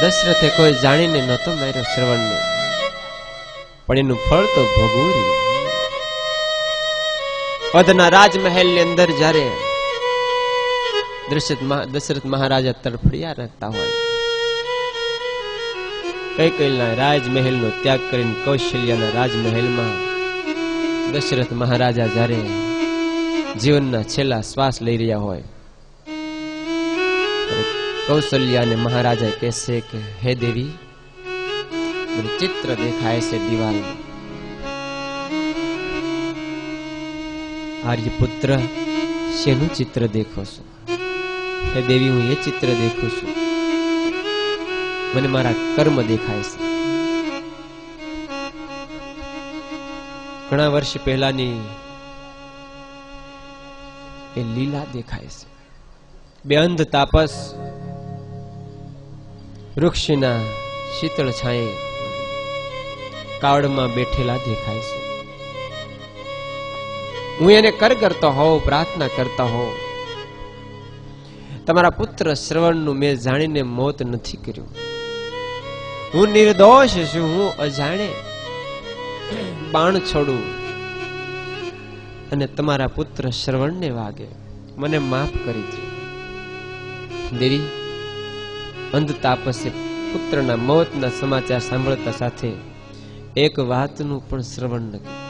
દશરથે કોઈ જાણીને નહોતો માર્યો શ્રવણને, પણ એનું ફળ તો ભોગવું રહ્યું. અધના રાજમહેલ ની અંદર જ્યારે દશરથ મહારાજા તડફડિયા રાખતા હોય, કૈકેયીના રાજમહેલ નો ત્યાગ કરીને કૌશલ્યના રાજમહેલમાં દશરથ મહારાજા જ્યારે જીવનના છેલ્લા શ્વાસ લઈ રહ્યા હોય, કૌશલ્યાને મહારાજા કહેશે કે હે દેવી, મને ચિત્ર દેખાય છે દિવાલમાં. આર્યપુત્ર, શેનું ચિત્ર દેખો છો? હે દેવી, હું એ ચિત્ર દેખું છું, મને મારા કર્મ દેખાય છે. ઘણા વર્ષ પહેલાની એ લીલા દેખાય છે. બે અંધ તાપસ વૃક્ષના શીતળ છાંયે કાવડમાં બેઠેલા દેખાય છે. હું એને કરતો હોઉં, પ્રાર્થના કરતા હોઉં, તમારા પુત્ર શ્રવણનું મેં જાણીને મોત નથી કર્યું. હું નિર્દોષ છું, હું અજાણે બાણ છોડું અને તમારા પુત્ર શ્રવણને વાગે, મને માફ કરી દે. દેવી, અંધ તાપસે પુત્રના મોતના સમાચાર સાંભળતા સાથે એક વાતનું પણ શ્રવણ ન કર્યું.